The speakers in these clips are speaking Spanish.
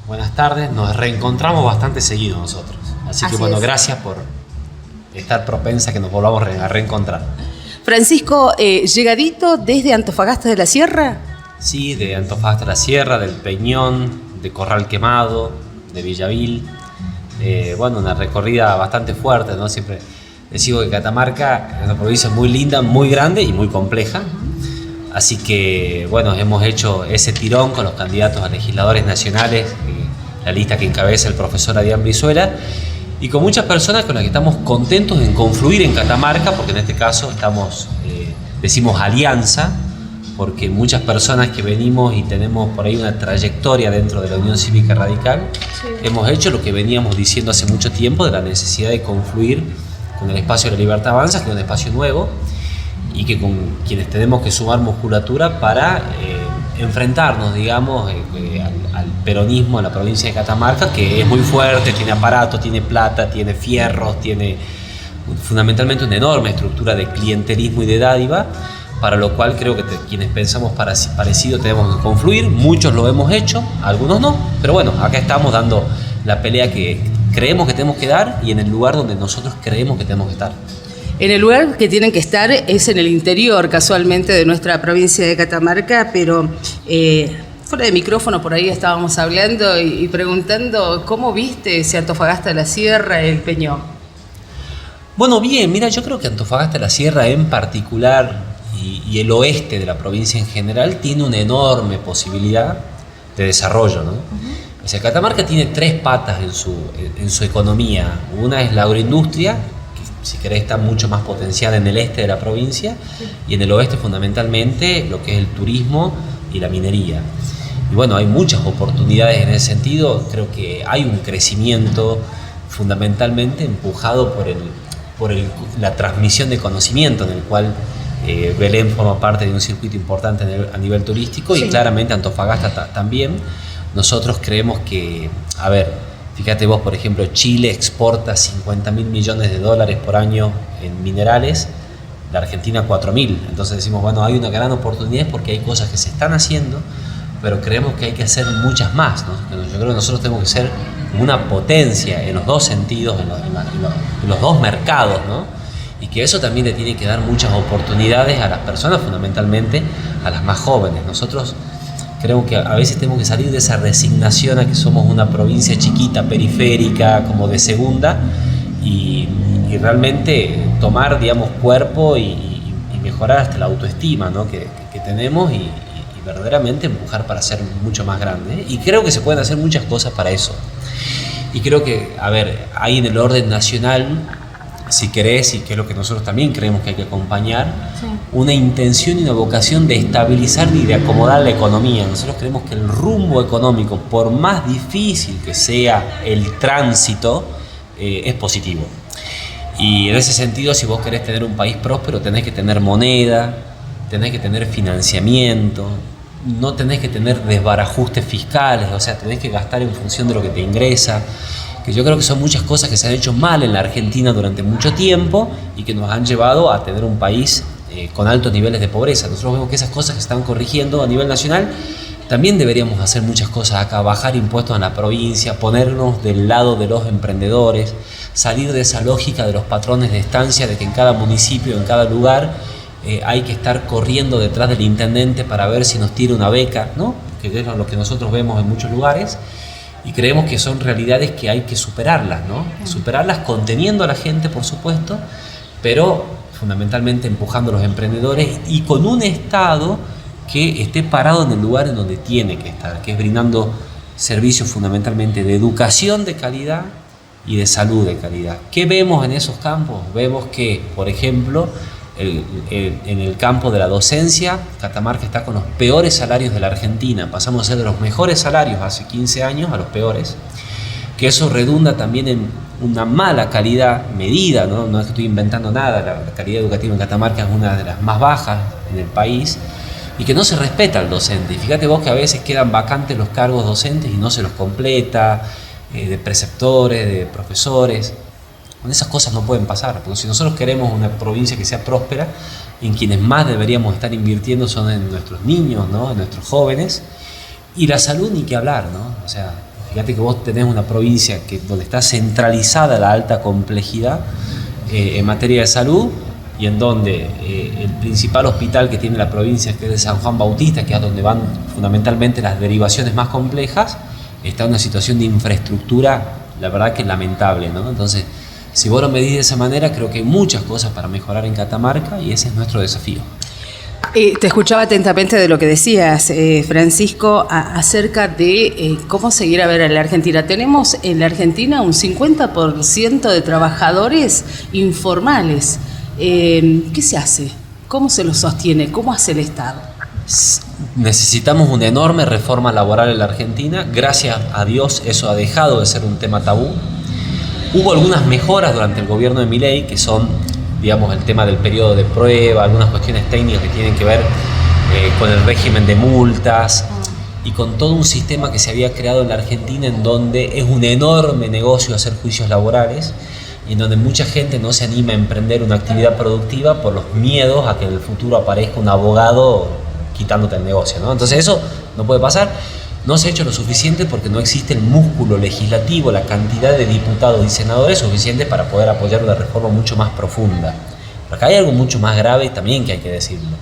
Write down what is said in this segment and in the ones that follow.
Buenas tardes, nos reencontramos bastante seguido nosotros. Así que bueno, es. gracias por estar propensa a que nos volvamos a reencontrar. Francisco, llegadito desde Antofagasta de la Sierra. Sí, de Antofagasta de la Sierra, del Peñón, de Corral Quemado, de Villavil. Bueno, una recorrida bastante fuerte, ¿no? Siempre les digo que Catamarca es una provincia muy linda, muy grande y muy compleja. Así que, bueno, hemos hecho ese tirón con los candidatos a legisladores nacionales, la lista que encabeza el profesor Adrián Brizuela, y con muchas personas con las que estamos contentos en confluir en Catamarca, porque en este caso estamos, decimos alianza, porque muchas personas que venimos y tenemos por ahí una trayectoria dentro de la Unión Cívica Radical, sí, hemos hecho lo que veníamos diciendo hace mucho tiempo de la necesidad de confluir con el espacio de la Libertad Avanza, que es un espacio nuevo, y que con quienes tenemos que sumar musculatura para enfrentarnos, digamos, al peronismo en la provincia de Catamarca, que es muy fuerte, tiene aparato, tiene plata, tiene fierros, tiene fundamentalmente una enorme estructura de clientelismo y de dádiva, para lo cual creo que quienes pensamos parecido tenemos que confluir. Muchos lo hemos hecho, algunos no, pero bueno, acá estamos dando la pelea que creemos que tenemos que dar y en el lugar donde nosotros creemos que tenemos que estar. En el lugar que tienen que estar es en el interior, casualmente, de nuestra provincia de Catamarca, pero fuera de micrófono por ahí estábamos hablando y preguntando cómo viste ese Antofagasta de la Sierra, el Peñón. Bueno, bien, mira, yo creo que Antofagasta de la Sierra en particular y el oeste de la provincia en general tiene una enorme posibilidad de desarrollo, ¿no? O sea, Catamarca tiene tres patas en su economía. Una es la agroindustria, si querés está mucho más potencial en el este de la provincia, y en el oeste fundamentalmente lo que es el turismo y la minería. Y bueno, hay muchas oportunidades en ese sentido. Creo que hay un crecimiento fundamentalmente empujado por la transmisión de conocimiento, en el cual Belén forma parte de un circuito importante a nivel turístico, sí, y claramente Antofagasta también. Nosotros creemos que, a ver, fíjate vos, por ejemplo, Chile exporta $50.000 millones por año en minerales, la Argentina 4.000. Entonces decimos, bueno, hay una gran oportunidad porque hay cosas que se están haciendo, pero creemos que hay que hacer muchas más, ¿no? Yo creo que nosotros tenemos que ser una potencia en los dos sentidos, en los dos mercados, ¿no? Y que eso también le tiene que dar muchas oportunidades a las personas, fundamentalmente a las más jóvenes. Nosotros creo que a veces tenemos que salir de esa resignación a que somos una provincia chiquita, periférica, como de segunda, y realmente tomar, digamos, cuerpo y mejorar hasta la autoestima, ¿no? que tenemos y verdaderamente empujar para ser mucho más grande. Y creo que se pueden hacer muchas cosas para eso. Y creo que, a ver, hay en el orden nacional, si querés, y que es lo que nosotros también creemos que hay que acompañar, sí, una intención y una vocación de estabilizar y de acomodar la economía. Nosotros creemos que el rumbo económico, por más difícil que sea el tránsito, es positivo. Y en ese sentido, si vos querés tener un país próspero, tenés que tener moneda, tenés que tener financiamiento, no tenés que tener desbarajustes fiscales, o sea, tenés que gastar en función de lo que te ingresa. Que yo creo que son muchas cosas que se han hecho mal en la Argentina durante mucho tiempo y que nos han llevado a tener un país con altos niveles de pobreza. Nosotros vemos que esas cosas se están corrigiendo a nivel nacional. También deberíamos hacer muchas cosas acá, bajar impuestos en la provincia, ponernos del lado de los emprendedores, salir de esa lógica de los patrones de estancia, de que en cada municipio, en cada lugar, hay que estar corriendo detrás del intendente para ver si nos tira una beca, ¿no? Que es lo que nosotros vemos en muchos lugares. Y creemos que son realidades que hay que superarlas, ¿no? Superarlas conteniendo a la gente, por supuesto, pero fundamentalmente empujando a los emprendedores y con un Estado que esté parado en el lugar en donde tiene que estar, que es brindando servicios fundamentalmente de educación de calidad y de salud de calidad. ¿Qué vemos en esos campos? Vemos que, por ejemplo, en el campo de la docencia, Catamarca está con los peores salarios de la Argentina. Pasamos a ser de los mejores salarios hace 15 años a los peores, que eso redunda también en una mala calidad medida, ¿no? No es que estoy inventando nada, la calidad educativa en Catamarca es una de las más bajas en el país y que no se respeta al docente. Y fíjate vos que a veces quedan vacantes los cargos docentes y no se los completa, de preceptores, de profesores. Esas cosas no pueden pasar, porque si nosotros queremos una provincia que sea próspera, en quienes más deberíamos estar invirtiendo son en nuestros niños, ¿no? En nuestros jóvenes, y la salud ni que hablar, ¿no? O sea, Fíjate que vos tenés una provincia donde está centralizada la alta complejidad en materia de salud, y en donde el principal hospital que tiene la provincia, que es de San Juan Bautista, que es donde van fundamentalmente las derivaciones más complejas, está en una situación de infraestructura, la verdad que lamentable, ¿no? Entonces, si vos lo medís de esa manera, creo que hay muchas cosas para mejorar en Catamarca, y ese es nuestro desafío. Te escuchaba atentamente de lo que decías, Francisco, acerca de cómo seguir a ver a la Argentina. Tenemos en la Argentina un 50% de trabajadores informales. ¿Qué se hace? ¿Cómo se los sostiene? ¿Cómo hace el Estado? Necesitamos una enorme reforma laboral en la Argentina. Gracias a Dios eso ha dejado de ser un tema tabú. Hubo algunas mejoras durante el gobierno de Milei, que son, digamos, el tema del periodo de prueba, algunas cuestiones técnicas que tienen que ver con el régimen de multas y con todo un sistema que se había creado en la Argentina, en donde es un enorme negocio hacer juicios laborales, y en donde mucha gente no se anima a emprender una actividad productiva por los miedos a que en el futuro aparezca un abogado quitándote el negocio, ¿no? Entonces eso no puede pasar. No se ha hecho lo suficiente porque no existe el músculo legislativo, la cantidad de diputados y senadores suficientes para poder apoyar una reforma mucho más profunda. Pero acá hay algo mucho más grave también que hay que decirlo,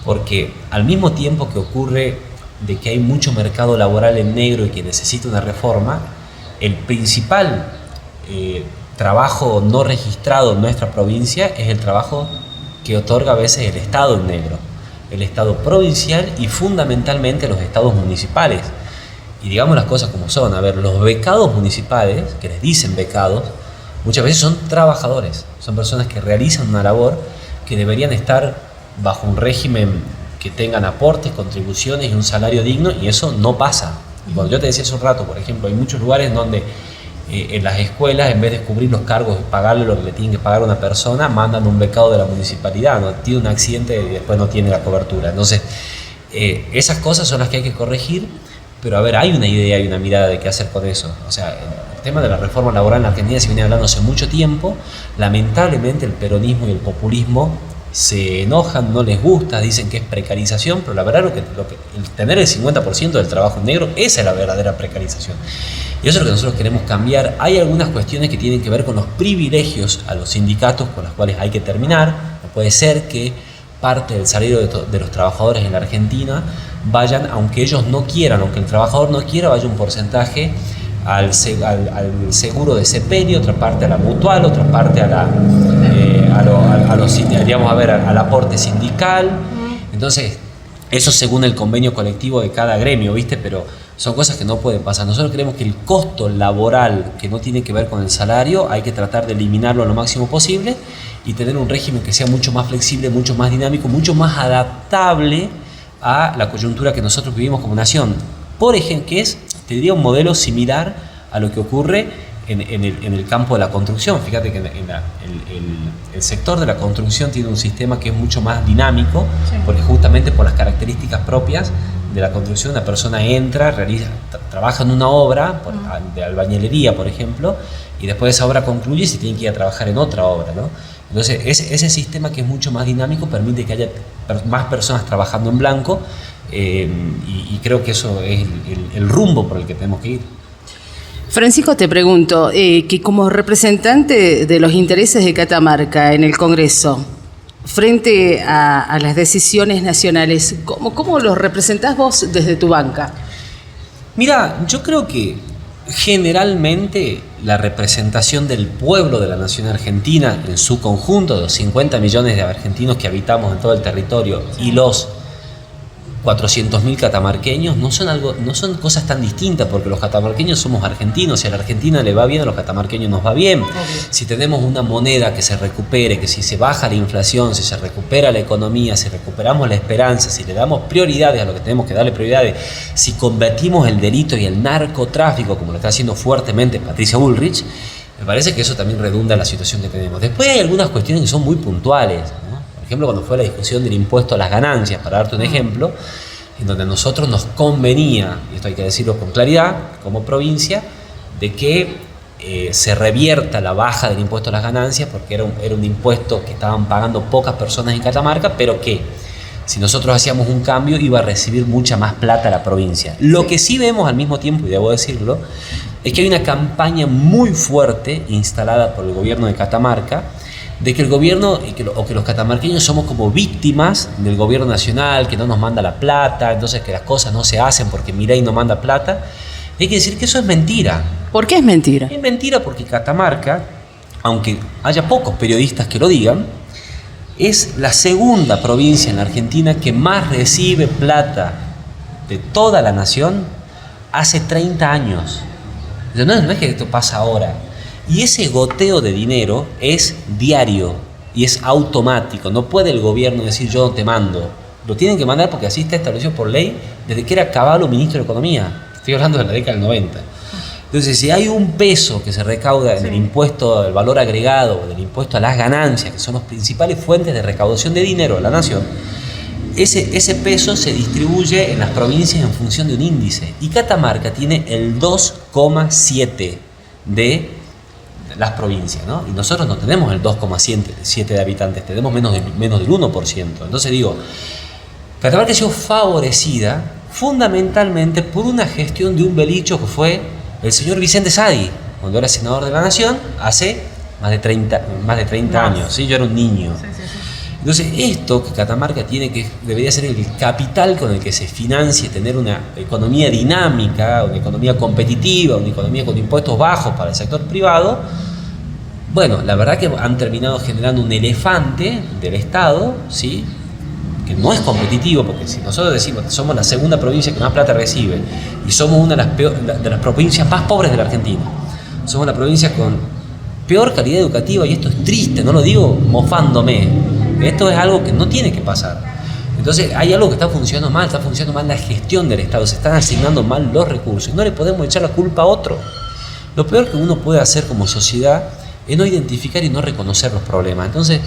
porque al mismo tiempo que ocurre de que hay mucho mercado laboral en negro y que necesita una reforma, el principal trabajo no registrado en nuestra provincia es el trabajo que otorga a veces el Estado en negro, el Estado provincial y fundamentalmente los estados municipales. Y digamos las cosas como son. A ver, los becados municipales, que les dicen becados, muchas veces son trabajadores, son personas que realizan una labor que deberían estar bajo un régimen que tengan aportes, contribuciones y un salario digno, y eso no pasa. Y cuando yo te decía hace un rato, por ejemplo, hay muchos lugares donde en las escuelas, en vez de cubrir los cargos y pagarle lo que le tienen que pagar a una persona, mandan un becado de la municipalidad, ¿no? Tiene un accidente y después no tiene la cobertura. Entonces, esas cosas son las que hay que corregir, pero a ver, hay una idea y una mirada de qué hacer con eso. O sea, el tema de la reforma laboral en Argentina se viene hablando hace mucho tiempo. Lamentablemente el peronismo y el populismo se enojan, no les gusta, dicen que es precarización, pero la verdad el tener el 50% del trabajo en negro, esa es la verdadera precarización. Y eso es lo que nosotros queremos cambiar. Hay algunas cuestiones que tienen que ver con los privilegios a los sindicatos con las cuales hay que terminar. No puede ser que parte del salario de los trabajadores en la Argentina vayan, aunque ellos no quieran, aunque el trabajador no quiera, vaya un porcentaje al seguro de CPERI, otra parte a la mutual, otra parte al aporte sindical. Entonces, eso según el convenio colectivo de cada gremio, ¿viste? Pero son cosas que no pueden pasar. Nosotros creemos que el costo laboral que no tiene que ver con el salario hay que tratar de eliminarlo lo máximo posible y tener un régimen que sea mucho más flexible, mucho más dinámico, mucho más adaptable a la coyuntura que nosotros vivimos como nación. Por ejemplo, que es, te diría, un modelo similar a lo que ocurre en el campo de la construcción. Fíjate que el sector de la construcción tiene un sistema que es mucho más dinámico, sí, porque justamente por las características propias de la construcción, una persona entra, trabaja en una obra de albañilería, por ejemplo, y después de esa obra concluye y se tiene que ir a trabajar en otra obra, ¿no? Entonces, ese sistema que es mucho más dinámico permite que haya más personas trabajando en blanco, y creo que eso es el rumbo por el que tenemos que ir. Francisco, te pregunto, que como representante de los intereses de Catamarca en el Congreso, frente a las decisiones nacionales, ¿cómo los representás vos desde tu banca? Mira, yo creo que generalmente la representación del pueblo de la nación argentina en su conjunto, de los 50 millones de argentinos que habitamos en todo el territorio, y los 400.000 catamarqueños, no son cosas tan distintas, porque los catamarqueños somos argentinos. Si a la Argentina le va bien, a los catamarqueños nos va bien. Okay. Si tenemos una moneda que se recupere, que si se baja la inflación, si se recupera la economía, si recuperamos la esperanza, si le damos prioridades a lo que tenemos que darle prioridades, si combatimos el delito y el narcotráfico, como lo está haciendo fuertemente Patricia Bullrich, me parece que eso también redunda en la situación que tenemos. Después hay algunas cuestiones que son muy puntuales, ¿no? Por ejemplo, cuando fue la discusión del impuesto a las ganancias, para darte un ejemplo, en donde a nosotros nos convenía, y esto hay que decirlo con claridad, como provincia, de que se revierta la baja del impuesto a las ganancias, porque era un impuesto que estaban pagando pocas personas en Catamarca, pero que si nosotros hacíamos un cambio, iba a recibir mucha más plata la provincia. Lo que sí vemos al mismo tiempo, y debo decirlo, es que hay una campaña muy fuerte instalada por el gobierno de Catamarca, de que el gobierno o que los catamarqueños somos como víctimas del gobierno nacional, que no nos manda la plata, entonces que las cosas no se hacen porque Milei no manda plata. Hay que decir que eso es mentira. ¿Por qué es mentira? Es mentira porque Catamarca, aunque haya pocos periodistas que lo digan, es la segunda provincia en la Argentina que más recibe plata de toda la nación hace 30 años. No es que esto pasa ahora. Y ese goteo de dinero es diario y es automático. No puede el gobierno decir yo no te mando. Lo tienen que mandar porque así está establecido por ley desde que era Cavallo ministro de Economía. Estoy hablando de la década del 90. Entonces, si hay un peso que se recauda en el impuesto del valor agregado, del impuesto a las ganancias, que son las principales fuentes de recaudación de dinero de la nación, ese peso se distribuye en las provincias en función de un índice. Y Catamarca tiene el 2,7 de las provincias, ¿no? Y nosotros no tenemos el 2,7 de habitantes, tenemos menos del 1%. Entonces digo, Catamarca ha sido favorecida fundamentalmente por una gestión de un belicho que fue el señor Vicente Sadi, cuando era senador de la Nación, hace más de 30 años, ¿sí? Yo era un niño. Sí. Entonces, esto que Catamarca tiene, que debería ser el capital con el que se financie tener una economía dinámica, una economía competitiva, una economía con impuestos bajos para el sector privado, bueno, la verdad que han terminado generando un elefante del Estado, ¿sí? Que no es competitivo, porque si nosotros decimos que somos la segunda provincia que más plata recibe y somos una de las provincias más pobres de la Argentina, somos la provincia con peor calidad educativa, y esto es triste, no lo digo mofándome, esto es algo que no tiene que pasar. Entonces hay algo que está funcionando mal la gestión del Estado, se están asignando mal los recursos y no le podemos echar la culpa a otro. Lo peor que uno puede hacer como sociedad es no identificar y no reconocer los problemas. Entonces,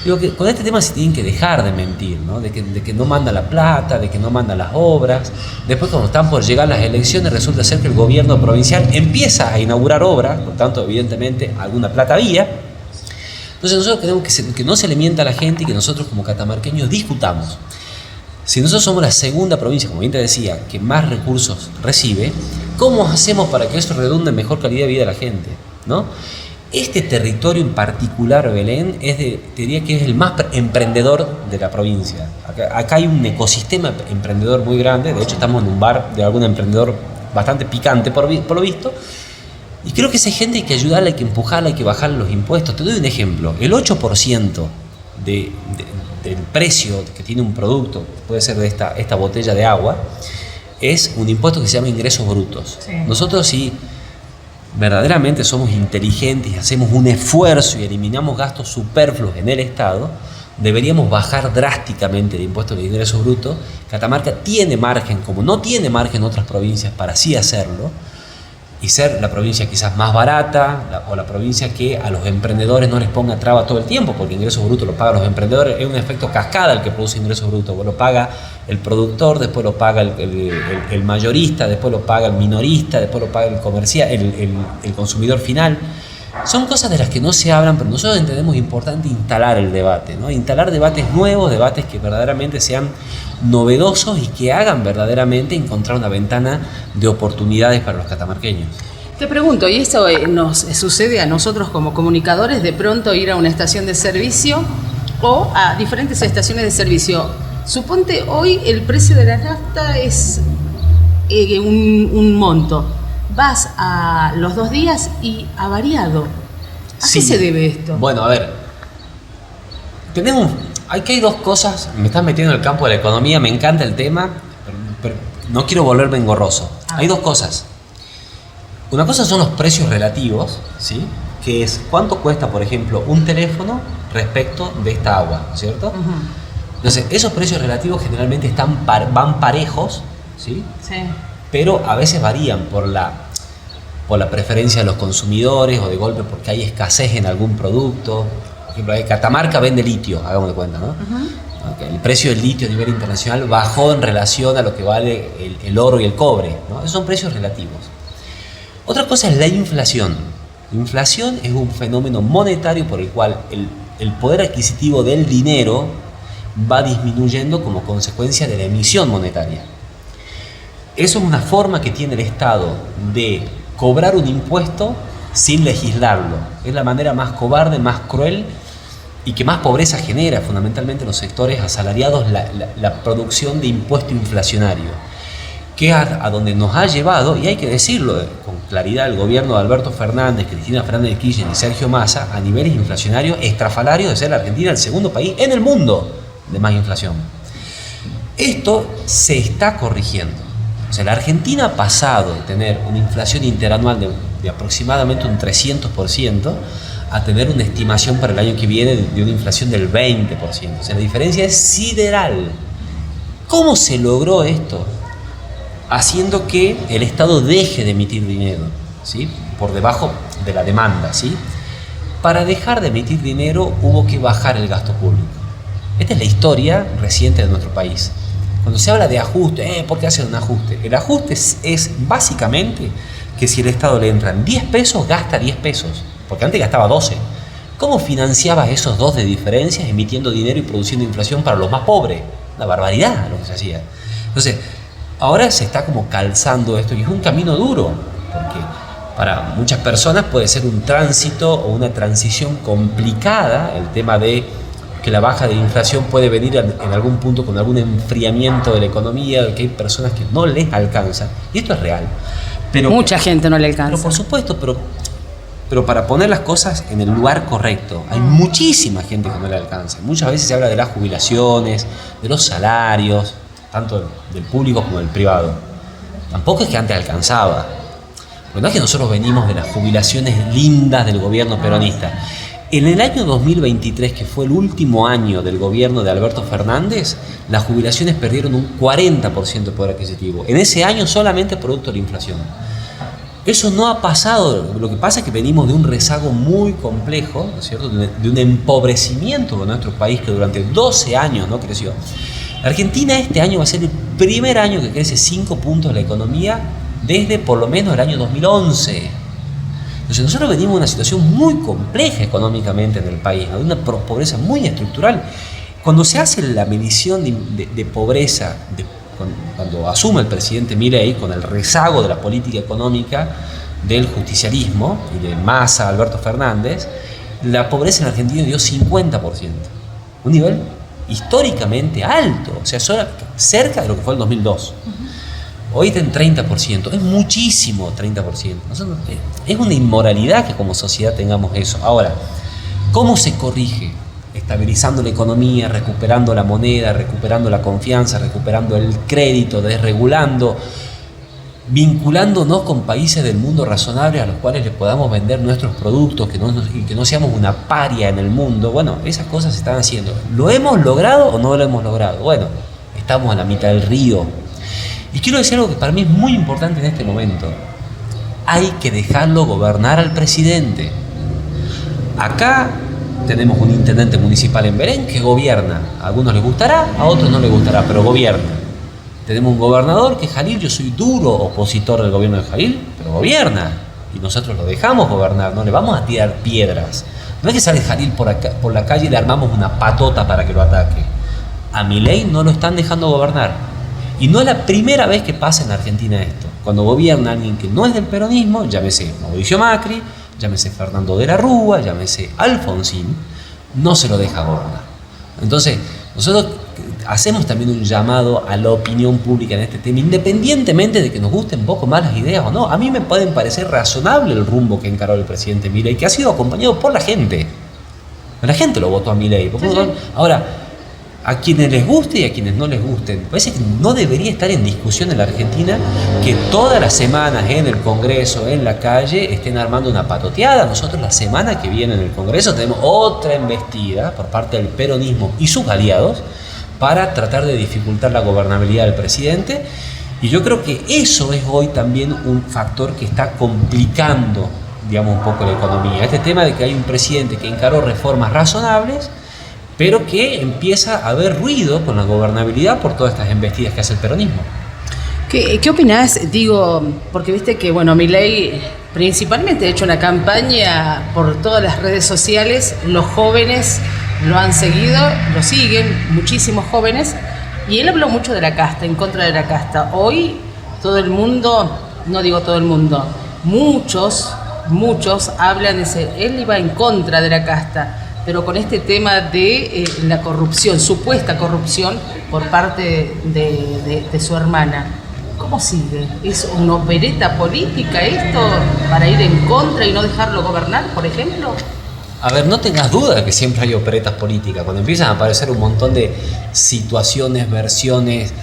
digo que con este tema se tienen que dejar de mentir, ¿no? De que no manda la plata, de que no manda las obras. Después, cuando están por llegar las elecciones, resulta ser que el gobierno provincial empieza a inaugurar obras, por tanto, evidentemente, alguna plata había. Entonces, nosotros queremos que no se le mienta a la gente y que nosotros, como catamarqueños, discutamos. Si nosotros somos la segunda provincia, como bien te decía, que más recursos recibe, ¿cómo hacemos para que eso redunde en mejor calidad de vida de la gente, ¿no? Este territorio en particular, Belén, te diría que es el más emprendedor de la provincia. Acá hay un ecosistema emprendedor muy grande. De hecho, estamos en un bar de algún emprendedor bastante picante por lo visto. Y creo que esa gente hay que ayudarla, hay que empujarla, hay que bajarle los impuestos. Te doy un ejemplo. El 8% del precio que tiene un producto, puede ser de esta botella de agua, es un impuesto que se llama ingresos brutos. Sí. Nosotros sí verdaderamente somos inteligentes y hacemos un esfuerzo y eliminamos gastos superfluos en el Estado, deberíamos bajar drásticamente el impuesto de ingresos brutos. Catamarca tiene margen, como no tiene margen en otras provincias, para así hacerlo, y ser la provincia quizás más barata, o la provincia que a los emprendedores no les ponga traba todo el tiempo, porque ingresos brutos lo pagan los emprendedores. Es un efecto cascada el que produce ingresos brutos. Lo paga el productor, después lo paga el mayorista, después lo paga el minorista, después lo paga el comercial, el consumidor final. Son cosas de las que no se hablan, pero nosotros entendemos importante instalar el debate, ¿no? Instalar debates nuevos, debates que verdaderamente sean novedosos y que hagan verdaderamente encontrar una ventana de oportunidades para los catamarqueños. Te pregunto, ¿y esto nos sucede a nosotros como comunicadores de pronto ir a una estación de servicio o a diferentes estaciones de servicio? Suponte hoy el precio de la nafta es un monto. Vas a los 2 días y ha variado. ¿A qué se debe esto? Bueno, a ver, aquí hay dos cosas. Me estás metiendo en el campo de la economía, me encanta el tema, pero no quiero volverme engorroso. Hay dos cosas. Una cosa son los precios relativos, ¿sí? Que es cuánto cuesta, por ejemplo, un teléfono respecto de esta agua, ¿cierto? Uh-huh. Entonces, esos precios relativos generalmente van parejos, ¿sí? Sí. Pero a veces varían por la preferencia de los consumidores, o de golpe porque hay escasez en algún producto. Por ejemplo, Catamarca vende litio, hagamos de cuenta, ¿no? Uh-huh. Okay. El precio del litio a nivel internacional bajó en relación a lo que vale el oro y el cobre, ¿no? Esos son precios relativos. Otra cosa es la inflación. La inflación es un fenómeno monetario por el cual el poder adquisitivo del dinero va disminuyendo como consecuencia de la emisión monetaria. Eso es una forma que tiene el Estado de cobrar un impuesto sin legislarlo. Es la manera más cobarde, más cruel y que más pobreza genera, fundamentalmente en los sectores asalariados, la producción de impuesto inflacionario, que es a donde nos ha llevado, y hay que decirlo con claridad, el gobierno de Alberto Fernández, Cristina Fernández de Kirchner y Sergio Massa, a niveles inflacionarios estrafalarios de ser la Argentina el segundo país en el mundo de más inflación. Esto se está corrigiendo. O sea, la Argentina ha pasado de tener una inflación interanual de aproximadamente un 300% a tener una estimación para el año que viene de una inflación del 20%. O sea, la diferencia es sideral. ¿Cómo se logró esto? Haciendo que el Estado deje de emitir dinero, ¿sí?, por debajo de la demanda, ¿sí? Para dejar de emitir dinero hubo que bajar el gasto público. Esta es la historia reciente de nuestro país. Cuando se habla de ajuste, ¿por qué hacen un ajuste? El ajuste es básicamente que si el Estado le entran 10 pesos, gasta 10 pesos, porque antes gastaba 12. ¿Cómo financiabas esos 2 de diferencias emitiendo dinero y produciendo inflación para los más pobres? Una barbaridad lo que se hacía. Entonces, ahora se está como calzando esto y es un camino duro, porque para muchas personas puede ser un tránsito o una transición complicada el tema de que la baja de inflación puede venir en algún punto con algún enfriamiento de la economía, que hay personas que no les alcanza, y esto es real. Pero, mucha gente no le alcanza. Pero por supuesto, pero para poner las cosas en el lugar correcto, hay muchísima gente que no le alcanza. Muchas veces se habla de las jubilaciones, de los salarios, tanto del público como del privado. Tampoco es que antes alcanzaba. Pero no es que nosotros venimos de las jubilaciones lindas del gobierno peronista. En el año 2023, que fue el último año del gobierno de Alberto Fernández, las jubilaciones perdieron un 40% de poder adquisitivo. En ese año solamente producto de la inflación. Eso no ha pasado. Lo que pasa es que venimos de un rezago muy complejo, ¿no es cierto?, de un empobrecimiento de nuestro país que durante 12 años no creció. La Argentina este año va a ser el primer año que crece 5 puntos la economía desde por lo menos el año 2011. Entonces nosotros venimos de una situación muy compleja económicamente en el país, ¿no?, de una pobreza muy estructural. Cuando se hace la medición de pobreza, cuando asume el presidente Milei con el rezago de la política económica del justicialismo y de Massa, Alberto Fernández, la pobreza en Argentina dio 50%. Un nivel históricamente alto, o sea, cerca de lo que fue el 2002. Hoy está en 30%, es muchísimo 30%. Es una inmoralidad que como sociedad tengamos eso. Ahora, ¿cómo se corrige? Estabilizando la economía, recuperando la moneda, recuperando la confianza, recuperando el crédito, desregulando, vinculándonos con países del mundo razonables a los cuales les podamos vender nuestros productos y que no seamos una paria en el mundo. Bueno, esas cosas se están haciendo. ¿Lo hemos logrado o no lo hemos logrado? Bueno, estamos a la mitad del río. Y quiero decir algo que para mí es muy importante en este momento. Hay que dejarlo gobernar al presidente. Acá tenemos un intendente municipal en Belén que gobierna. A algunos les gustará, a otros no les gustará, pero gobierna. Tenemos un gobernador que es Jalil, yo soy duro opositor del gobierno de Jalil, pero gobierna. Y nosotros lo dejamos gobernar, no le vamos a tirar piedras. No es que sale Jalil por la calle y le armamos una patota para que lo ataque. A Milei no lo están dejando gobernar. Y no es la primera vez que pasa en Argentina esto. Cuando gobierna alguien que no es del peronismo, llámese Mauricio Macri, llámese Fernando de la Rúa, llámese Alfonsín, no se lo deja gobernar. Entonces, nosotros hacemos también un llamado a la opinión pública en este tema, independientemente de que nos gusten un poco más las ideas o no. A mí me pueden parecer razonable el rumbo que encaró el presidente Milei, que ha sido acompañado por la gente. La gente lo votó a Milei. Ahora, a quienes les guste y a quienes no les gusten, parece que no debería estar en discusión en la Argentina que todas las semanas en el Congreso, en la calle, estén armando una patoteada. Nosotros la semana que viene en el Congreso tenemos otra embestida por parte del peronismo y sus aliados para tratar de dificultar la gobernabilidad del presidente. Y yo creo que eso es hoy también un factor que está complicando, digamos, un poco la economía. Este tema de que hay un presidente que encaró reformas razonables, pero que empieza a haber ruido con la gobernabilidad por todas estas embestidas que hace el peronismo. ¿Qué opinás? Digo, porque viste que, bueno, Milei principalmente ha hecho una campaña por todas las redes sociales, los jóvenes lo han seguido, lo siguen muchísimos jóvenes, y él habló mucho de la casta, en contra de la casta. Hoy todo el mundo, no digo todo el mundo, muchos hablan él iba en contra de la casta, pero con este tema de la corrupción, supuesta corrupción por parte de su hermana. ¿Cómo sigue? ¿Es una opereta política esto para ir en contra y no dejarlo gobernar, por ejemplo? A ver, no tengas duda de que siempre hay operetas políticas. Cuando empiezan a aparecer un montón de situaciones, versiones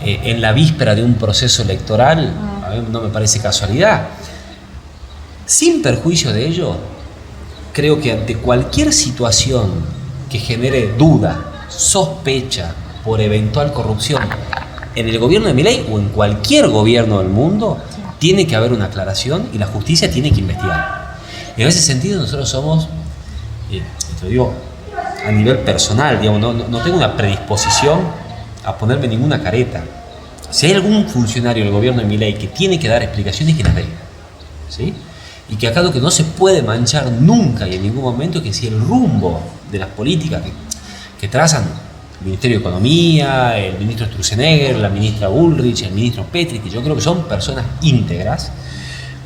en la víspera de un proceso electoral, a mí no me parece casualidad. Sin perjuicio de ello, creo que ante cualquier situación que genere duda, sospecha por eventual corrupción en el gobierno de Milei o en cualquier gobierno del mundo, tiene que haber una aclaración y la justicia tiene que investigar. Y en ese sentido nosotros somos, te lo digo a nivel personal, digamos, no tengo una predisposición a ponerme ninguna careta. Si hay algún funcionario del gobierno de Milei que tiene que dar explicaciones, que las dé, ¿sí? Y que acá lo que no se puede manchar nunca y en ningún momento es que si el rumbo de las políticas que trazan el Ministerio de Economía, el ministro Sturzenegger, la ministra Bullrich, el ministro Petri, que yo creo que son personas íntegras,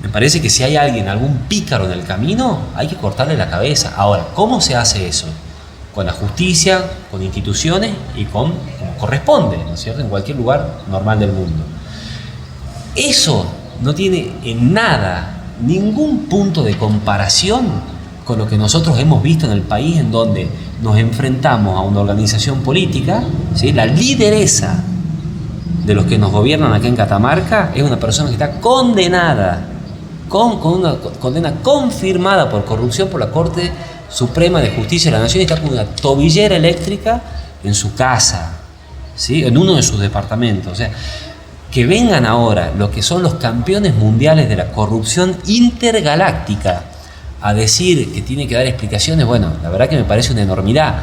me parece que si hay alguien, algún pícaro en el camino, hay que cortarle la cabeza. Ahora, ¿cómo se hace eso? Con la justicia, con instituciones y como corresponde, ¿no es cierto?, en cualquier lugar normal del mundo. Eso no tiene en nada ningún punto de comparación con lo que nosotros hemos visto en el país, en donde nos enfrentamos a una organización política, ¿sí? La lideresa de los que nos gobiernan acá en Catamarca es una persona que está condenada, con una condena confirmada por corrupción por la Corte Suprema de Justicia de la Nación, y está con una tobillera eléctrica en su casa, ¿sí? En uno de sus departamentos. O sea, que vengan ahora los que son los campeones mundiales de la corrupción intergaláctica a decir que tiene que dar explicaciones, bueno, la verdad que me parece una enormidad.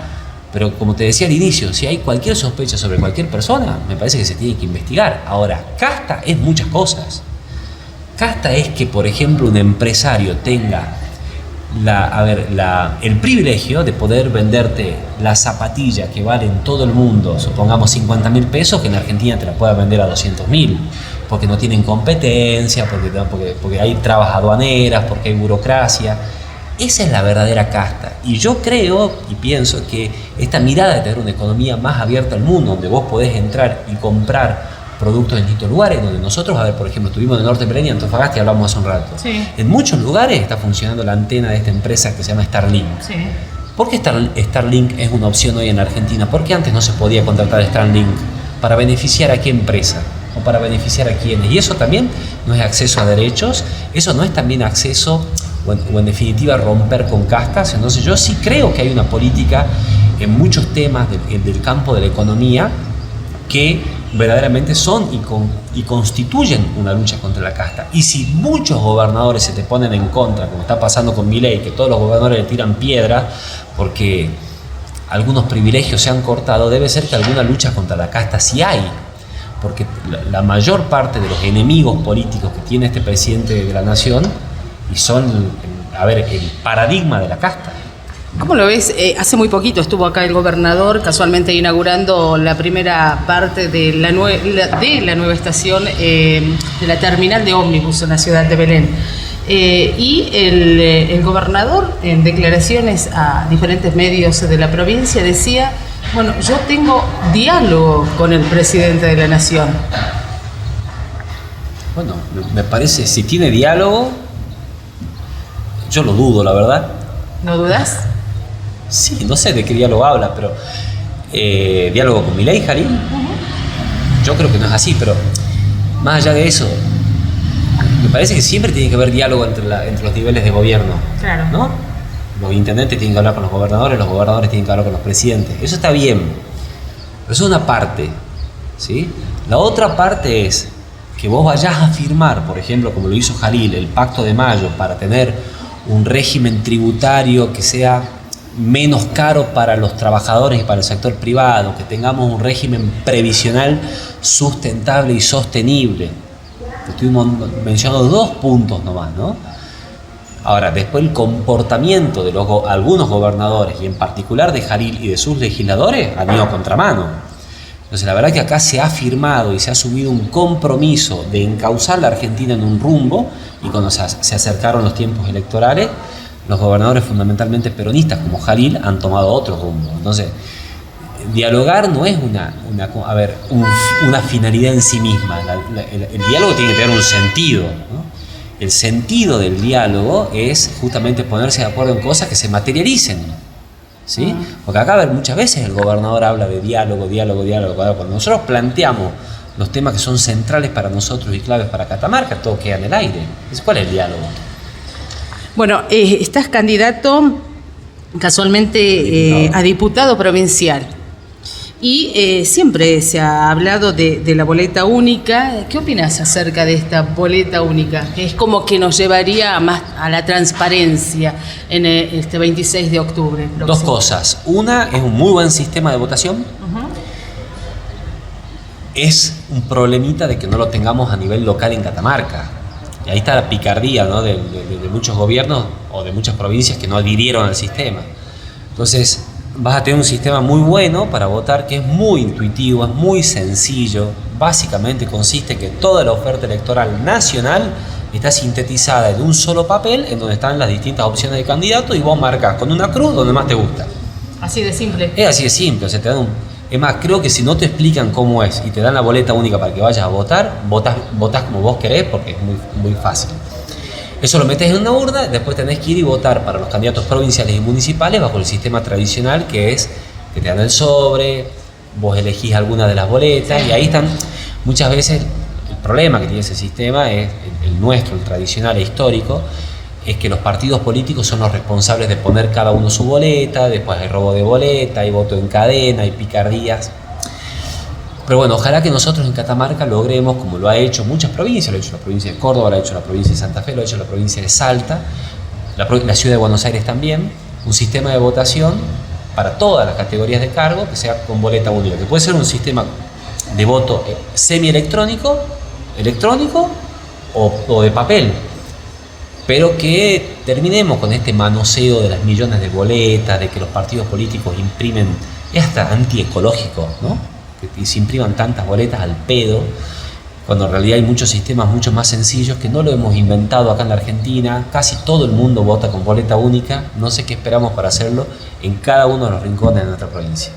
Pero como te decía al inicio, si hay cualquier sospecha sobre cualquier persona, me parece que se tiene que investigar. Ahora, casta es muchas cosas. Casta es que, por ejemplo, un empresario tenga el privilegio de poder venderte la zapatilla que vale en todo el mundo, supongamos 50.000 pesos, que en Argentina te la pueda vender a 200.000, porque no tienen competencia, porque hay trabas aduaneras, porque hay burocracia. Esa es la verdadera casta. Y yo creo y pienso que esta mirada de tener una economía más abierta al mundo, donde vos podés entrar y comprar productos en distintos lugares, donde nosotros, por ejemplo, estuvimos en el norte de Belén y Antofagasta y hablamos hace un rato. Sí. En muchos lugares está funcionando la antena de esta empresa que se llama Starlink. Sí. ¿Por qué Starlink es una opción hoy en Argentina? ¿Por qué antes no se podía contratar Starlink? ¿Para beneficiar a qué empresa? ¿O para beneficiar a quiénes? Y eso también no es acceso a derechos, eso no es también acceso, o en definitiva romper con castas. Entonces yo sí creo que hay una política en muchos temas del campo de la economía que verdaderamente son y constituyen una lucha contra la casta. Y si muchos gobernadores se te ponen en contra, como está pasando con Milei, que todos los gobernadores le tiran piedra porque algunos privilegios se han cortado, debe ser que alguna lucha contra la casta sí hay, porque la mayor parte de los enemigos políticos que tiene este presidente de la nación y son, el paradigma de la casta. ¿Cómo lo ves? Hace muy poquito estuvo acá el gobernador, casualmente inaugurando la primera parte de la nueva estación de la terminal de ómnibus en la ciudad de Belén. Y el gobernador, en declaraciones a diferentes medios de la provincia, decía: bueno, yo tengo diálogo con el presidente de la nación. Bueno, me parece, si tiene diálogo, yo lo dudo, la verdad. ¿No dudas? Sí, no sé de qué diálogo habla, pero diálogo con Milei, Jalil, yo creo que no es así, pero más allá de eso, me parece que siempre tiene que haber diálogo entre los niveles de gobierno, claro, ¿no? Los intendentes tienen que hablar con los gobernadores tienen que hablar con los presidentes, eso está bien, pero eso es una parte, ¿sí? La otra parte es que vos vayas a firmar, por ejemplo, como lo hizo Jalil, el Pacto de Mayo, para tener un régimen tributario que sea menos caro para los trabajadores y para el sector privado, que tengamos un régimen previsional sustentable y sostenible. Estuvimos mencionando 2 puntos nomás, ¿no? Ahora, después el comportamiento de algunos gobernadores, y en particular de Jaril y de sus legisladores, han ido a contramano. Entonces, la verdad que acá se ha firmado y se ha asumido un compromiso de encauzar la Argentina en un rumbo, y cuando se acercaron los tiempos electorales, los gobernadores fundamentalmente peronistas como Jaril han tomado otro rumbo. Entonces, dialogar no es una finalidad en sí misma. El diálogo tiene que tener un sentido, ¿no? El sentido del diálogo es justamente ponerse de acuerdo en cosas que se materialicen, ¿sí? Porque acá muchas veces el gobernador habla de diálogo. Cuando nosotros planteamos los temas que son centrales para nosotros y claves para Catamarca, todo queda en el aire. ¿Cuál es el diálogo? Bueno, estás candidato casualmente a diputado provincial. Y siempre se ha hablado de la boleta única. ¿Qué opinas acerca de esta boleta única? Que es como que nos llevaría más a la transparencia en este 26 de octubre. Próximo. Dos cosas. Una, es un muy buen sistema de votación. Es un problemita de que no lo tengamos a nivel local en Catamarca. Y ahí está la picardía, ¿no? de muchos gobiernos o de muchas provincias que no adhirieron al sistema. Entonces, vas a tener un sistema muy bueno para votar, que es muy intuitivo, es muy sencillo. Básicamente consiste en que toda la oferta electoral nacional está sintetizada en un solo papel, en donde están las distintas opciones de candidato, y vos marcas con una cruz donde más te gusta. Así de simple. Es así de simple. O sea, es más, creo que si no te explican cómo es y te dan la boleta única para que vayas a votar, votás como vos querés, porque es muy, muy fácil. Eso lo metes en una urna, después tenés que ir y votar para los candidatos provinciales y municipales bajo el sistema tradicional, que es que te dan el sobre, vos elegís alguna de las boletas, y ahí están. Muchas veces el problema que tiene ese sistema es el nuestro, el tradicional e histórico, es que los partidos políticos son los responsables de poner cada uno su boleta, después hay robo de boleta, hay voto en cadena, hay picardías. Pero bueno, ojalá que nosotros en Catamarca logremos, como lo ha hecho muchas provincias, lo ha hecho la provincia de Córdoba, lo ha hecho la provincia de Santa Fe, lo ha hecho la provincia de Salta, la ciudad de Buenos Aires también, un sistema de votación para todas las categorías de cargo que sea con boleta única, que puede ser un sistema de voto semi-electrónico, electrónico o de papel, pero que terminemos con este manoseo de las millones de boletas, de que los partidos políticos imprimen, es hasta antiecológico, ¿no? Que se impriman tantas boletas al pedo, cuando en realidad hay muchos sistemas mucho más sencillos que no lo hemos inventado acá en la Argentina. Casi todo el mundo vota con boleta única. No sé qué esperamos para hacerlo en cada uno de los rincones de nuestra provincia.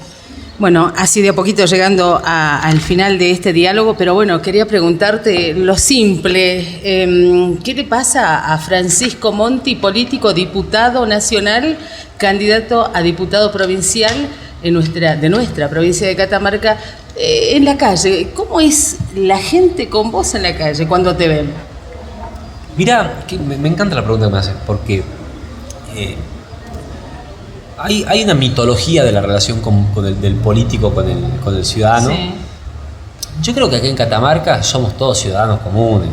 Bueno, así de a poquito llegando al final de este diálogo, pero bueno, quería preguntarte lo simple. ¿Qué le pasa a Francisco Monti, político, diputado nacional, candidato a diputado provincial de nuestra provincia de Catamarca, en la calle? ¿Cómo es la gente con vos en la calle cuando te ven? Mirá, me encanta la pregunta que me haces, porque hay una mitología de la relación del político con el ciudadano. Sí. Yo creo que aquí en Catamarca somos todos ciudadanos comunes.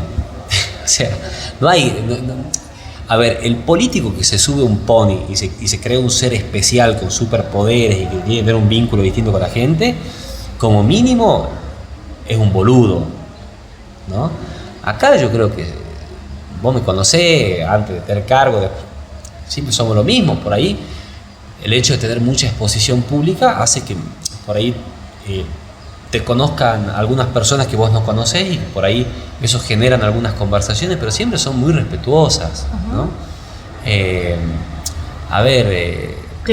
O sea, no hay... A ver, el político que se sube a un pony y se crea un ser especial con superpoderes y que tiene que tener un vínculo distinto con la gente, como mínimo es un boludo, ¿no? Acá yo creo que vos me conocés antes de tener cargo, siempre somos lo mismo. Por ahí el hecho de tener mucha exposición pública hace que por ahí te conozcan algunas personas que vos no conocés, y por ahí eso generan algunas conversaciones, pero siempre son muy respetuosas, ¿no? ¿Te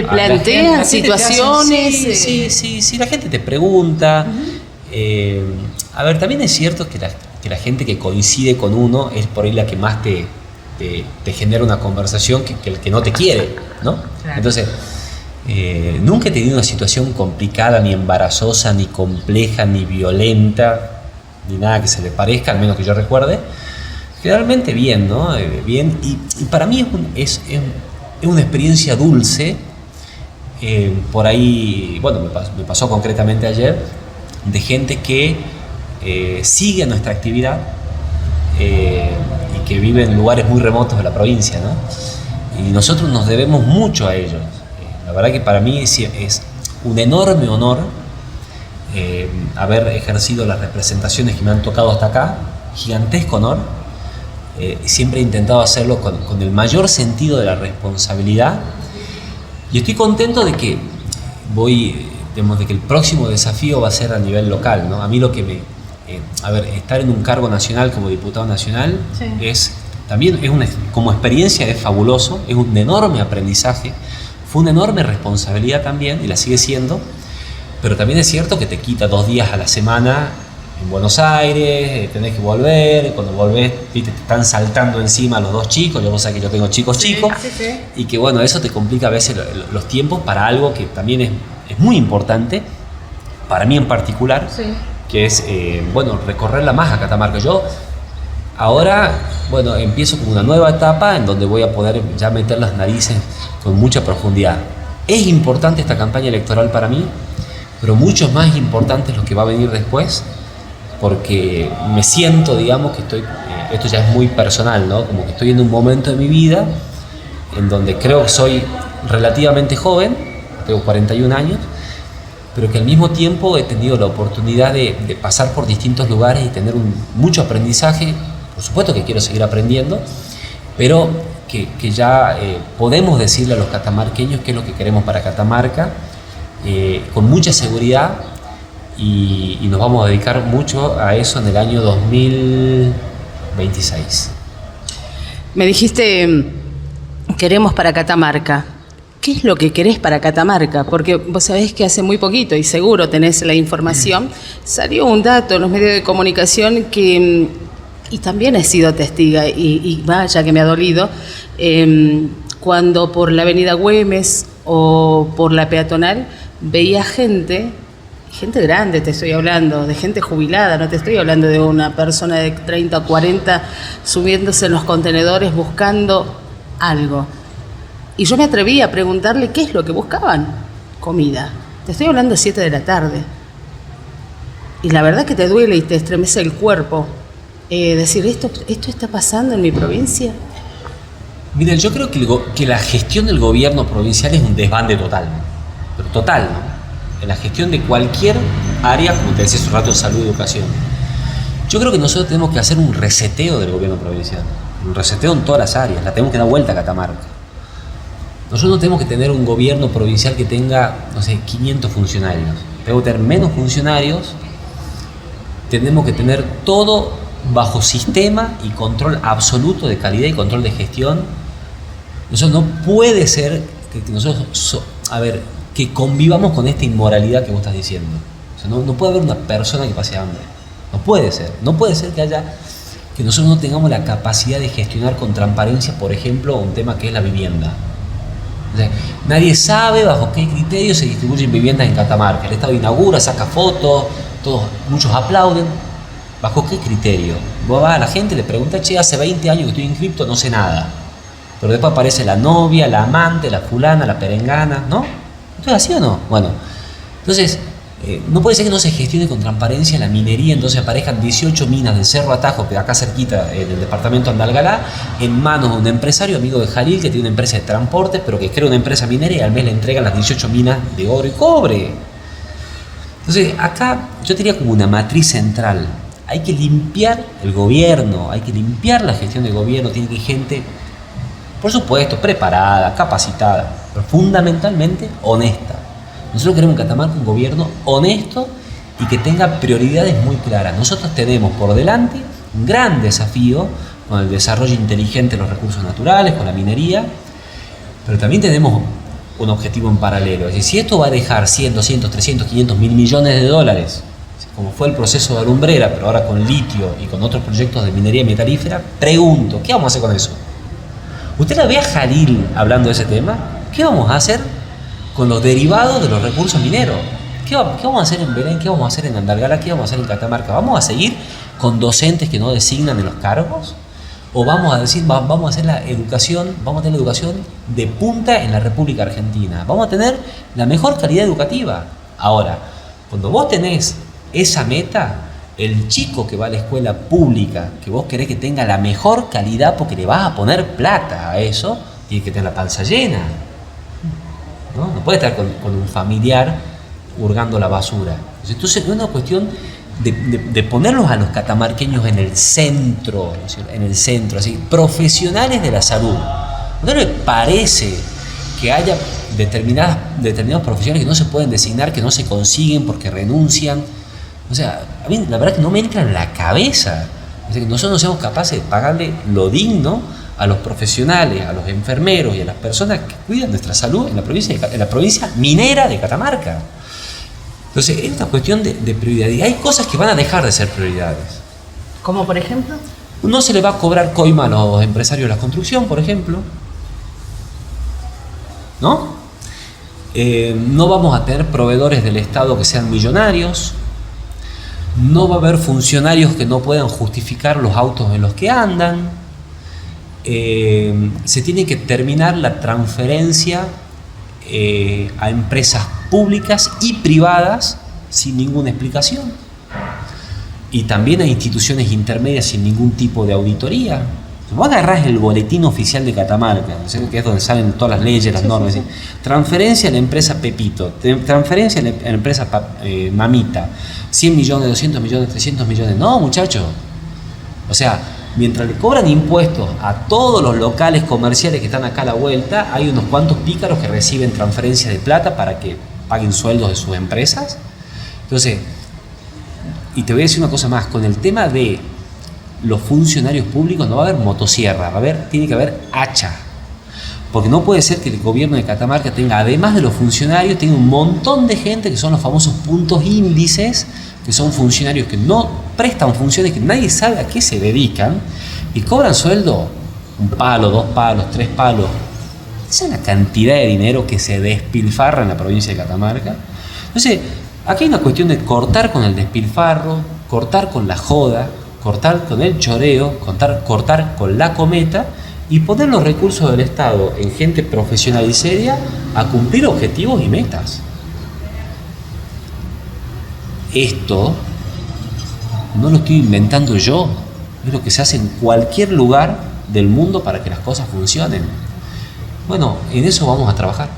plantean situaciones? Sí, la gente te pregunta. También es cierto que la gente que coincide con uno es por ahí la que más te genera una conversación que el que no te quiere, ¿no? Claro. Entonces, nunca he tenido una situación complicada, ni embarazosa, ni compleja, ni violenta, ni nada que se le parezca, al menos que yo recuerde. Generalmente bien, ¿no? Bien, y para mí es una experiencia dulce. Por ahí, bueno, me pasó concretamente ayer, de gente que sigue nuestra actividad y que vive en lugares muy remotos de la provincia, ¿no? Y nosotros nos debemos mucho a ellos. La verdad que para mí es un enorme honor haber ejercido las representaciones que me han tocado hasta acá, gigantesco honor, siempre he intentado hacerlo con el mayor sentido de la responsabilidad. Y estoy contento de que de que el próximo desafío va a ser a nivel local, ¿no? A mí lo que estar en un cargo nacional como diputado nacional también como experiencia es fabuloso, es un enorme aprendizaje, fue una enorme responsabilidad también, y la sigue siendo, pero también es cierto que te quita 2 días a la semana en Buenos Aires, tenés que volver, cuando volvés, viste, te están saltando encima los 2 chicos, vos sabés que yo tengo chicos, y que bueno, eso te complica a veces los tiempos para algo que también es muy importante, para mí en particular, que es, recorrer la Maja Catamarca. Yo ahora, empiezo como una nueva etapa en donde voy a poder ya meter las narices con mucha profundidad. Es importante esta campaña electoral para mí, pero mucho más importante es lo que va a venir después, porque me siento, digamos, que esto ya es muy personal, ¿no? Como que estoy en un momento de mi vida en donde creo que soy relativamente joven, tengo 41 años, pero que al mismo tiempo he tenido la oportunidad de pasar por distintos lugares y tener mucho aprendizaje. Por supuesto que quiero seguir aprendiendo, pero que ya podemos decirle a los catamarqueños qué es lo que queremos para Catamarca, con mucha seguridad, y nos vamos a dedicar mucho a eso en el año 2026. Me dijiste, queremos para Catamarca. ¿Qué es lo que querés para Catamarca? Porque vos sabés que hace muy poquito, y seguro tenés la información, salió un dato en los medios de comunicación que, y también he sido testiga, y vaya que me ha dolido, cuando por la avenida Güemes o por la peatonal veía gente grande, te estoy hablando, de gente jubilada, no te estoy hablando de una persona de 30 o 40 subiéndose en los contenedores buscando algo. Y yo me atreví a preguntarle qué es lo que buscaban. Comida. Te estoy hablando de 7 de la tarde. Y la verdad que te duele y te estremece el cuerpo. Decir, ¿esto está pasando en mi provincia? Miren, yo creo que la gestión del gobierno provincial es un desbande total. Pero total, ¿no? En la gestión de cualquier área, como te decía hace un rato, salud y educación. Yo creo que nosotros tenemos que hacer un reseteo del gobierno provincial. Un reseteo en todas las áreas. La tenemos que dar vuelta a Catamarca. Nosotros no tenemos que tener un gobierno provincial que tenga, 500 funcionarios. Tenemos que tener menos funcionarios. Tenemos que tener todo bajo sistema y control absoluto de calidad y control de gestión. Eso no puede ser que nosotros, que convivamos con esta inmoralidad que vos estás diciendo. O sea, no puede haber una persona que pase hambre. No puede ser. No puede ser que nosotros no tengamos la capacidad de gestionar con transparencia, por ejemplo, un tema que es la vivienda. O sea, nadie sabe bajo qué criterios se distribuyen viviendas en Catamarca. El Estado inaugura, saca fotos, muchos aplauden. ¿Bajo qué criterio? Vos vas a la gente y le preguntas, hace 20 años que estoy inscripto, no sé nada. Pero después aparece la novia, la amante, la fulana, la perengana, ¿no? ¿Esto es así o no? Bueno, entonces, no puede ser que no se gestione con transparencia la minería, entonces aparezcan 18 minas del Cerro Atajo, que acá cerquita, en el departamento de Andalgalá, en manos de un empresario amigo de Jalil, que tiene una empresa de transporte, pero que crea una empresa minera y al mes le entregan las 18 minas de oro y cobre. Entonces, acá yo diría como una matriz central. Hay que limpiar el gobierno, hay que limpiar la gestión del gobierno, tiene que ir gente, por supuesto, preparada, capacitada, pero fundamentalmente honesta. Nosotros queremos en Catamarca un gobierno honesto y que tenga prioridades muy claras. Nosotros tenemos por delante un gran desafío con el desarrollo inteligente de los recursos naturales, con la minería, pero también tenemos un objetivo en paralelo. Es decir, si esto va a dejar 100, 200, 300, 500, 1.000 millones de dólares, como fue el proceso de Alumbrera, pero ahora con litio y con otros proyectos de minería metalífera, pregunto, ¿qué vamos a hacer con eso? ¿Usted la ve a Jalil hablando de ese tema? ¿Qué vamos a hacer con los derivados de los recursos mineros? ¿Qué vamos a hacer en Belén? ¿Qué vamos a hacer en Andalgalá? ¿Qué vamos a hacer en Catamarca? ¿Vamos a seguir con docentes que no designan en los cargos? ¿O vamos a decir, vamos a hacer la educación, vamos a tener la educación de punta en la República Argentina? Vamos a tener la mejor calidad educativa. Ahora, cuando vos tenés esa meta, el chico que va a la escuela pública, que vos querés que tenga la mejor calidad porque le vas a poner plata a eso, tiene que tener la panza llena. No puede estar con un familiar hurgando la basura. Entonces es una cuestión de ponerlos a los catamarqueños en el centro, ¿no es cierto? En el centro, así, profesionales de la salud. ¿No les parece que haya determinadas profesiones que no se pueden designar, que no se consiguen porque renuncian? O sea, a mí la verdad que no me entra en la cabeza. O sea, que nosotros no seamos capaces de pagarle lo digno a los profesionales, a los enfermeros y a las personas que cuidan nuestra salud en la provincia minera de Catamarca. Entonces, es una cuestión de prioridad. Y hay cosas que van a dejar de ser prioridades. ¿Como por ejemplo? No se le va a cobrar coima a los empresarios de la construcción, por ejemplo. ¿No? No vamos a tener proveedores del Estado que sean millonarios. No va a haber funcionarios que no puedan justificar los autos en los que andan. Se tiene que terminar la transferencia a empresas públicas y privadas sin ninguna explicación. Y también a instituciones intermedias sin ningún tipo de auditoría. Vos agarrás el boletín oficial de Catamarca, ¿no? Que es donde salen todas las leyes, las normas. ¿Sí? Transferencia a la empresa Pepito, transferencia a la empresa Mamita, 100 millones, 200 millones, 300 millones. No, muchachos. O sea, mientras le cobran impuestos a todos los locales comerciales que están acá a la vuelta, hay unos cuantos pícaros que reciben transferencias de plata para que paguen sueldos de sus empresas. Entonces, y te voy a decir una cosa más, con el tema de los funcionarios públicos no va a haber motosierra, tiene que haber hacha. Porque no puede ser que el gobierno de Catamarca tenga, además de los funcionarios, tenga un montón de gente que son los famosos puntos índices, que son funcionarios que no prestan funciones, que nadie sabe a qué se dedican, y cobran sueldo, 1 palo, 2 palos, 3 palos. Esa es la cantidad de dinero que se despilfarra en la provincia de Catamarca. Entonces, aquí hay una cuestión de cortar con el despilfarro, cortar con la joda, cortar con el choreo, cortar con la cometa y poner los recursos del Estado en gente profesional y seria a cumplir objetivos y metas. Esto no lo estoy inventando yo, es lo que se hace en cualquier lugar del mundo para que las cosas funcionen. Bueno, en eso vamos a trabajar.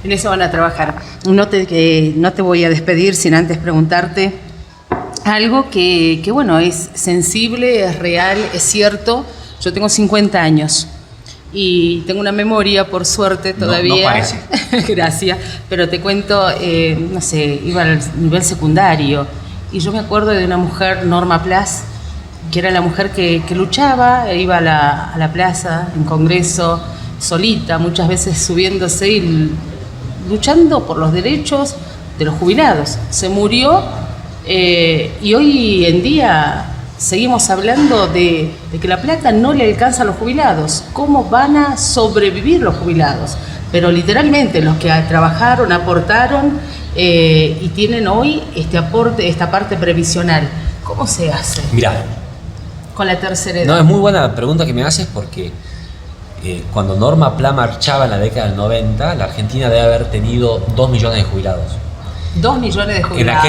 En eso van a trabajar. No te voy a despedir sin antes preguntarte algo que bueno, es sensible, es real, es cierto. Yo tengo 50 años y tengo una memoria, por suerte, todavía. No parece. Gracias. Pero te cuento, no sé, iba al nivel secundario y yo me acuerdo de una mujer, Norma Plas, que era la mujer que luchaba, iba a la plaza, en Congreso, solita, muchas veces subiéndose y luchando por los derechos de los jubilados. Se murió y hoy en día seguimos hablando de que la plata no le alcanza a los jubilados. ¿Cómo van a sobrevivir los jubilados? Pero literalmente los que trabajaron, aportaron y tienen hoy este aporte, esta parte previsional. ¿Cómo se hace? Mirá, con la tercera edad. No, es muy buena la pregunta que me haces porque cuando Norma Pla marchaba en la década del 90, la Argentina debe haber tenido 2 millones de jubilados. 2 millones de jubilados.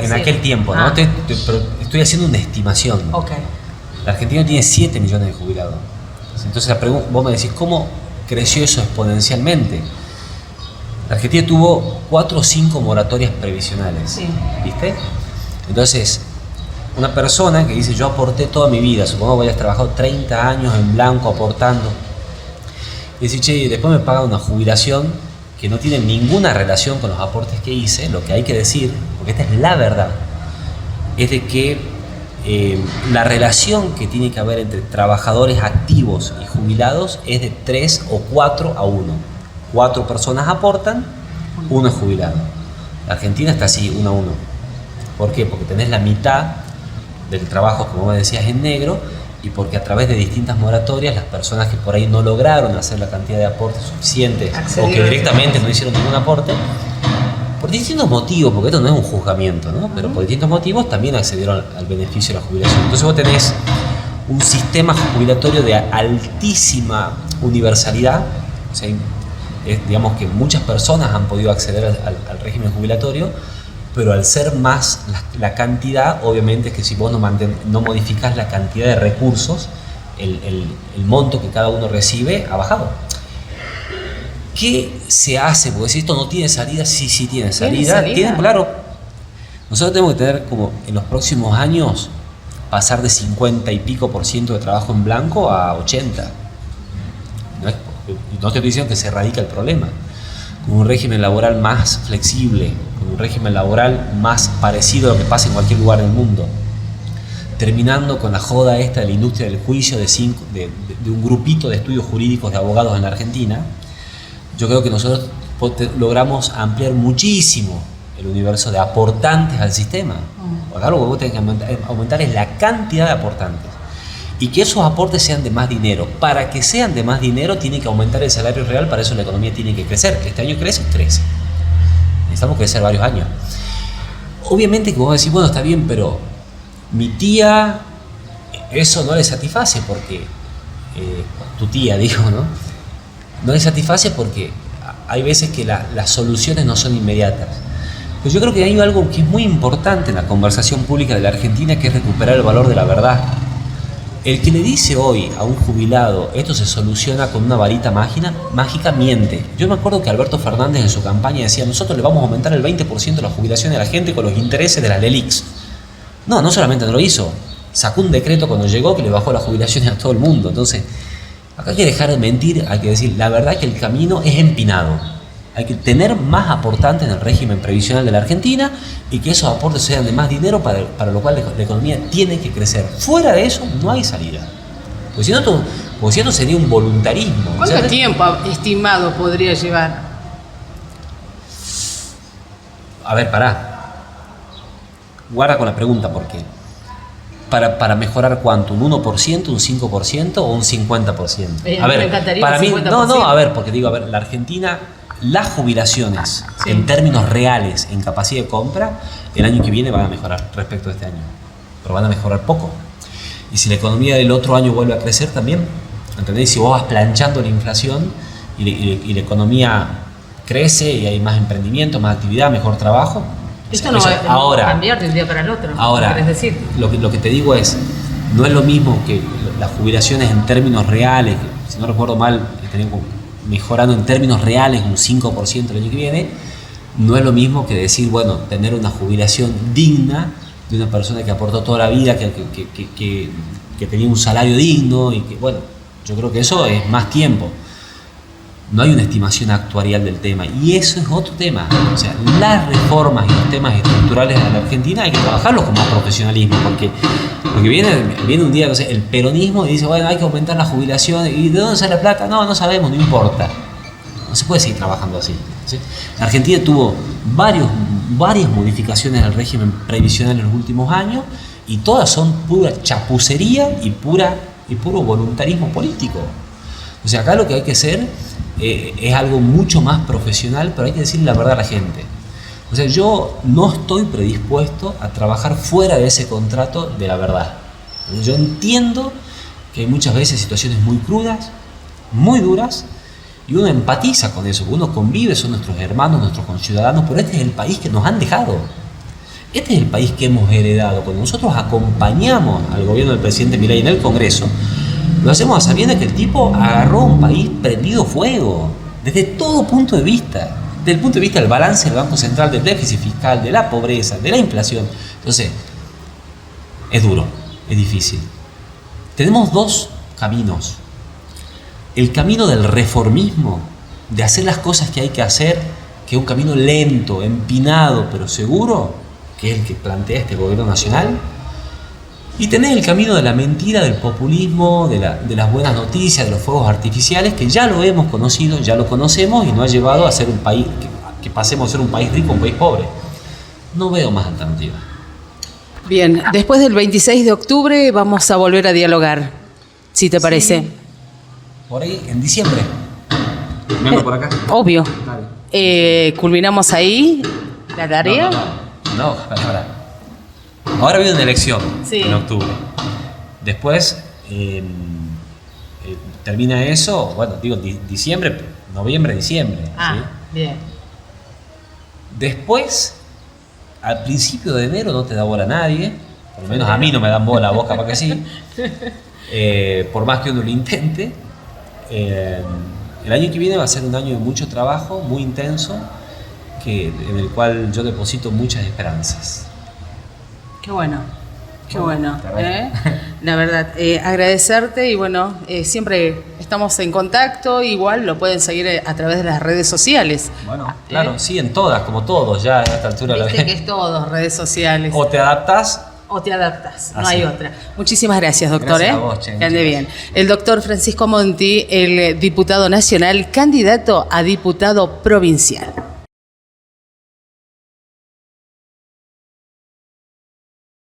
En aquel tiempo, ¿no? Pero estoy haciendo una estimación. Okay. La Argentina tiene 7 millones de jubilados. Entonces vos me decís, ¿cómo creció eso exponencialmente? La Argentina tuvo 4 o 5 moratorias previsionales. Sí. ¿Viste? Entonces, una persona que dice, yo aporté toda mi vida, supongo que hayas trabajado 30 años en blanco aportando, y dice, che, después me pagan una jubilación que no tiene ninguna relación con los aportes que hice. Lo que hay que decir, porque esta es la verdad, es de que la relación que tiene que haber entre trabajadores activos y jubilados es de 3 o 4 a 1. 4 personas aportan, 1 es jubilado. La Argentina está así, 1 a 1. ¿Por qué? Porque tenés la mitad del trabajo, como me decías, en negro, y porque a través de distintas moratorias las personas que por ahí no lograron hacer la cantidad de aportes suficientes o que directamente no hicieron ningún aporte, por distintos motivos, porque esto no es un juzgamiento, ¿no? Pero por distintos motivos también accedieron al beneficio de la jubilación. Entonces vos tenés un sistema jubilatorio de altísima universalidad, o sea, digamos que muchas personas han podido acceder al régimen jubilatorio, pero al ser más la cantidad, obviamente es que si vos no modificás la cantidad de recursos, el monto que cada uno recibe ha bajado. ¿Qué se hace? Porque si esto no tiene salida, sí tiene salida. Claro, Nosotros tenemos que tener como en los próximos años pasar de 50 y pico % de trabajo en blanco a 80. No estoy diciendo que se erradica el problema. Con un régimen laboral más flexible, con un régimen laboral más parecido a lo que pasa en cualquier lugar del mundo. Terminando con la joda esta de la industria del juicio de un grupito de estudios jurídicos de abogados en la Argentina, yo creo que nosotros logramos ampliar muchísimo el universo de aportantes al sistema. Acá lo que vos tenés que aumentar es la cantidad de aportantes y que esos aportes sean de más dinero. Para que sean de más dinero tiene que aumentar el salario real, para eso la economía tiene que crecer. Este año crece. Necesitamos crecer varios años. Obviamente que vos decís, bueno, está bien, pero mi tía, eso no le satisface porque, tu tía dijo, ¿no? No le satisface porque hay veces que las soluciones no son inmediatas. Pues yo creo que hay algo que es muy importante en la conversación pública de la Argentina, que es recuperar el valor de la verdad. El que le dice hoy a un jubilado esto se soluciona con una varita mágica miente. Yo me acuerdo que Alberto Fernández en su campaña decía, nosotros le vamos a aumentar el 20% de la jubilación de la gente con los intereses de las LELIQs. No solamente no lo hizo, sacó un decreto cuando llegó que le bajó las jubilaciones a todo el mundo. Entonces, acá hay que dejar de mentir, hay que decir, la verdad que el camino es empinado. Hay que tener más aportantes en el régimen previsional de la Argentina y que esos aportes sean de más dinero, para lo cual la economía tiene que crecer. Fuera de eso no hay salida. Porque si no sería un voluntarismo. ¿Cuánto tiempo estimado podría llevar? A ver, pará. Guarda con la pregunta, porque para mejorar ¿cuánto? ¿Un 1%, un 5% o un 50%? A ver, me encantaría para un mí, 50%. a ver, porque digo, a ver, la Argentina, las jubilaciones en términos reales en capacidad de compra, el año que viene van a mejorar respecto a este año, pero van a mejorar poco. Y si la economía del otro año vuelve a crecer también, ¿entendés? Si vos vas planchando la inflación y la economía crece y hay más emprendimiento, más actividad, mejor trabajo. Esto no va a cambiar de un día para el otro. Ahora, ¿querés decir? Lo que te digo es, no es lo mismo que las jubilaciones en términos reales, que, si no recuerdo mal, tenemos mejorando en términos reales un 5% el año que viene, no es lo mismo que decir, bueno, tener una jubilación digna de una persona que aportó toda la vida, que tenía un salario digno y que, bueno, yo creo que eso es más tiempo. No hay una estimación actuarial del tema y eso es otro tema. O sea, las reformas y los temas estructurales de la Argentina hay que trabajarlos con más profesionalismo, porque viene un día, no sé, el peronismo y dice, bueno, hay que aumentar la jubilación, ¿y de dónde sale la plata? No sabemos, no importa. No se puede seguir trabajando así, ¿sí? La Argentina tuvo varias modificaciones del régimen previsional en los últimos años y todas son pura chapucería y puro voluntarismo político. O sea, acá lo que hay que hacer es algo mucho más profesional, pero hay que decirle la verdad a la gente. O sea, yo no estoy predispuesto a trabajar fuera de ese contrato de la verdad. Yo entiendo que hay muchas veces situaciones muy crudas, muy duras, y uno empatiza con eso, uno convive, son nuestros hermanos, nuestros conciudadanos, pero este es el país que nos han dejado. Este es el país que hemos heredado. Cuando nosotros acompañamos al gobierno del presidente Milei en el Congreso, lo hacemos a sabiendas que el tipo agarró un país prendido fuego, desde todo punto de vista. Desde el punto de vista del balance del Banco Central, del déficit fiscal, de la pobreza, de la inflación. Entonces, es duro, es difícil. Tenemos dos caminos. El camino del reformismo, de hacer las cosas que hay que hacer, que es un camino lento, empinado, pero seguro, que es el que plantea este gobierno nacional. Y tenés el camino de la mentira, del populismo, de las buenas noticias, de los fuegos artificiales, que ya lo hemos conocido, ya lo conocemos y nos ha llevado a ser un país, que pasemos a ser un país rico, un país pobre. No veo más alternativa. Bien, después del 26 de octubre vamos a volver a dialogar, si te parece. Sí. Por ahí, en diciembre. Vengo por acá. Obvio. ¿Culminamos ahí la tarea? No, para. Ahora viene una elección en octubre. Después termina eso, bueno, digo diciembre, noviembre, diciembre. Ah, ¿sí? Bien. Después, al principio de enero no te da bola nadie, por lo menos a mí no me dan bola, a vos capaz que sí. Por más que uno lo intente. El año que viene va a ser un año de mucho trabajo, muy intenso, en el cual yo deposito muchas esperanzas. Qué bueno. Qué bueno, ¿eh? La verdad, agradecerte y bueno, siempre estamos en contacto, igual lo pueden seguir a través de las redes sociales. Bueno, claro, sí, en todas, como todos, ya a esta altura la Viste que es todo, redes sociales. O te adaptás O te adaptas, no así. hay otra. Muchísimas gracias, doctor. Gracias a vos, Che, que ande muchas bien. El doctor Francisco Monti, el diputado nacional, candidato a diputado provincial.